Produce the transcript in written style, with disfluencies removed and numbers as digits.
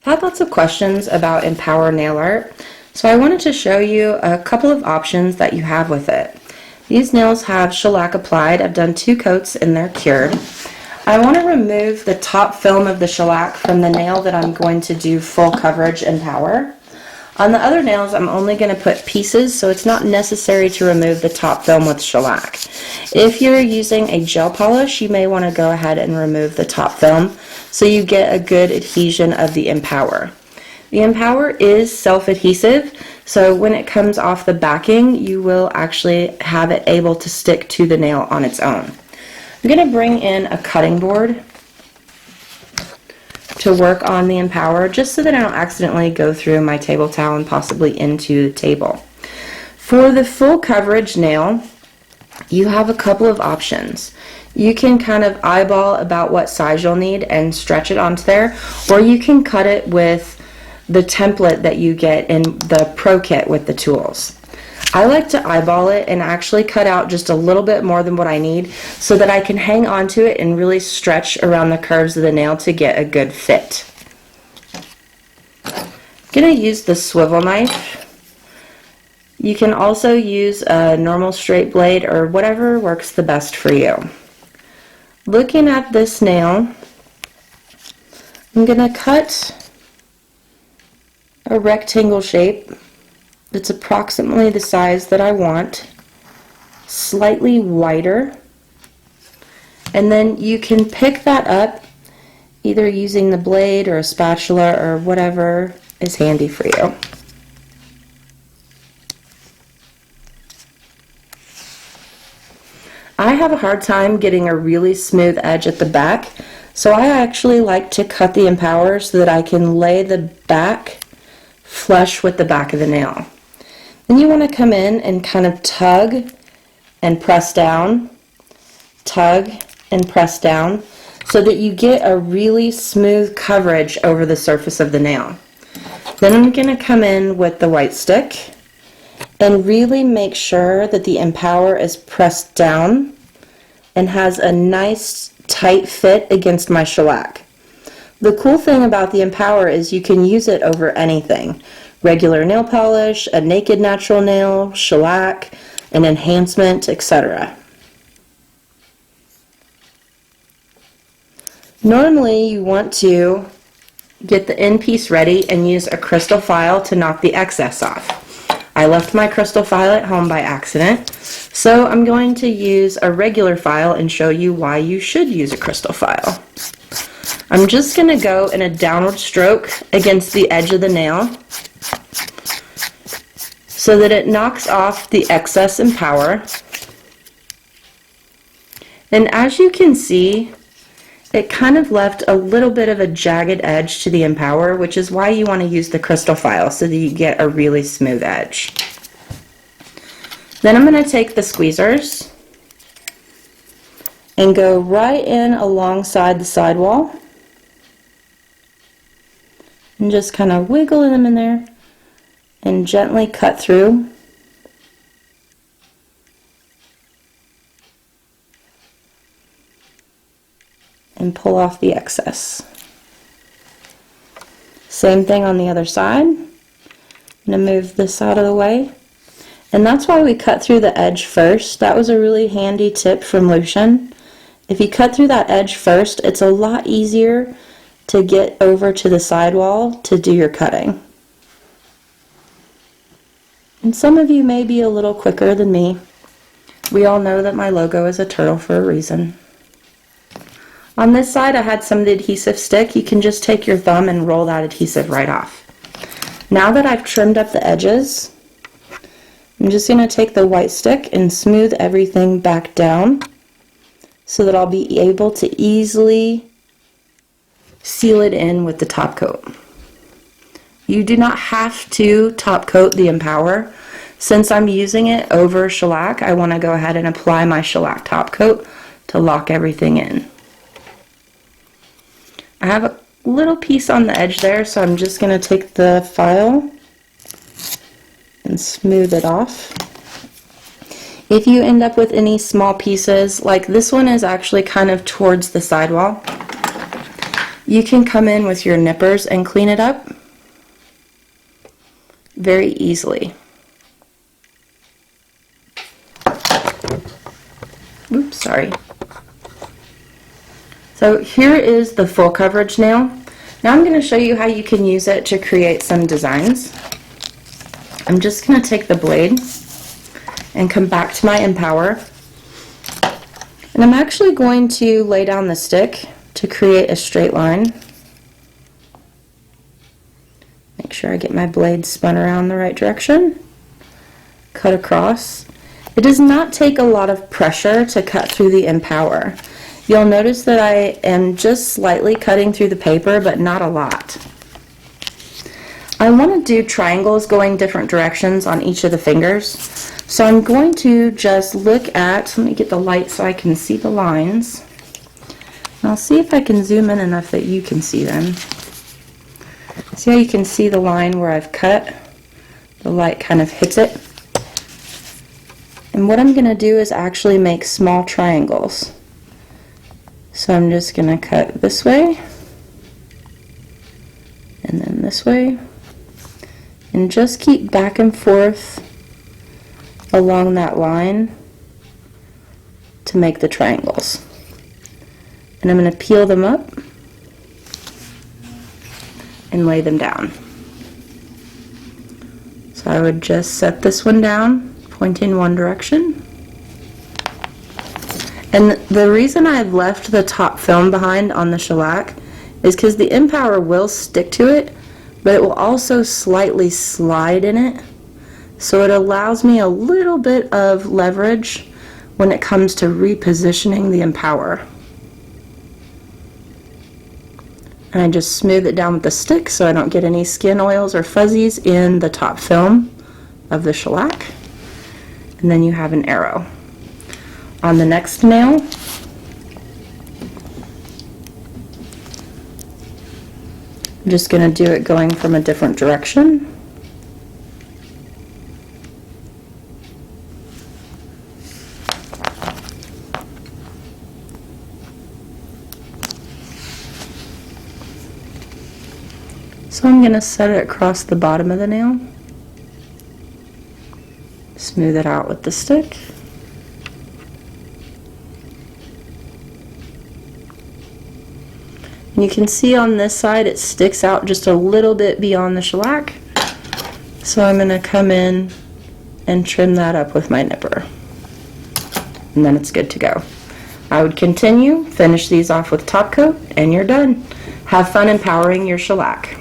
I've had lots of questions about Empower nail art, so I wanted to show you a couple of options that you have with it. These nails have shellac applied. I've done 2 coats and they're cured. I want to remove the top film of the shellac from the nail that I'm going to do full coverage Empower. On the other nails, I'm only going to put pieces, so it's not necessary to remove the top film with shellac. If you're using a gel polish, you may want to go ahead and remove the top film so you get a good adhesion of the Empower. The Empower is self-adhesive, so when it comes off the backing, you will actually have it able to stick to the nail on its own. I'm going to bring in a cutting board to work on the Empower, just so that I don't accidentally go through my table towel and possibly into the table. For the full coverage nail, you have a couple of options. You can kind of eyeball about what size you'll need and stretch it onto there, or you can cut it with the template that you get in the Pro Kit with the tools. I like to eyeball it and actually cut out just a little bit more than what I need so that I can hang on to it and really stretch around the curves of the nail to get a good fit. I'm going to use the swivel knife. You can also use a normal straight blade or whatever works the best for you. Looking at this nail, I'm going to cut a rectangle shape. It's approximately the size that I want, slightly wider, and then you can pick that up either using the blade or a spatula or whatever is handy for you. I have a hard time getting a really smooth edge at the back, so I actually like to cut the Empower so that I can lay the back flush with the back of the nail. Then you want to come in and kind of tug and press down, tug and press down, so that you get a really smooth coverage over the surface of the nail. Then I'm going to come in with the white stick and really make sure that the Empower is pressed down and has a nice tight fit against my shellac. The cool thing about the Empower is you can use it over anything. Regular nail polish, a naked natural nail, shellac, an enhancement, etc. Normally you want to get the end piece ready and use a crystal file to knock the excess off. I left my crystal file at home by accident, so I'm going to use a regular file and show you why you should use a crystal file. I'm just going to go in a downward stroke against the edge of the nail so that it knocks off the excess Empower. And as you can see, it kind of left a little bit of a jagged edge to the Empower, which is why you want to use the crystal file so that you get a really smooth edge. Then I'm going to take the squeezers and go right in alongside the sidewall and just kind of wiggle them in there and gently cut through. And pull off the excess. Same thing on the other side. I'm going to move this out of the way. And that's why we cut through the edge first. That was a really handy tip from Lucian. If you cut through that edge first, it's a lot easier to get over to the sidewall to do your cutting. And some of you may be a little quicker than me. We all know that my logo is a turtle for a reason. On this side I had some of the adhesive stick. You can just take your thumb and roll that adhesive right off. Now that I've trimmed up the edges, I'm just going to take the white stick and smooth everything back down so that I'll be able to easily seal it in with the top coat. You do not have to top coat the Empower. Since I'm using it over shellac, I want to go ahead and apply my shellac top coat to lock everything in. I have a little piece on the edge there, so I'm just going to take the file and smooth it off. If you end up with any small pieces, like this one is actually kind of towards the sidewall, You can come in with your nippers and clean it up very easily. Oops, sorry. So here is the full coverage nail. Now I'm going to show you how you can use it to create some designs. I'm just going to take the blade and come back to my Empower. And I'm actually going to lay down the stick to create a straight line. Make sure I get my blade spun around the right direction. Cut across. It does not take a lot of pressure to cut through the Empower. You'll notice that I am just slightly cutting through the paper, but not a lot. I want to do triangles going different directions on each of the fingers. So I'm going to just look at, let me get the light so I can see the lines. And I'll see if I can zoom in enough that you can see them. See how you can see the line where I've cut? The light kind of hits it. And what I'm going to do is actually make small triangles. So I'm just going to cut this way, and then this way, and just keep back and forth along that line to make the triangles. And I'm going to peel them up and lay them down. So I would just set this one down, pointing one direction. And the reason I've left the top film behind on the shellac is because the Empower will stick to it, but it will also slightly slide in it. So it allows me a little bit of leverage when it comes to repositioning the Empower. And I just smooth it down with the stick so I don't get any skin oils or fuzzies in the top film of the shellac. And then you have an arrow. On the next nail, I'm just going to do it going from a different direction. So I'm going to set it across the bottom of the nail. Smooth it out with the stick. And you can see on this side it sticks out just a little bit beyond the shellac. So I'm going to come in and trim that up with my nipper. And then it's good to go. I would continue, finish these off with top coat, and you're done. Have fun empowering your shellac.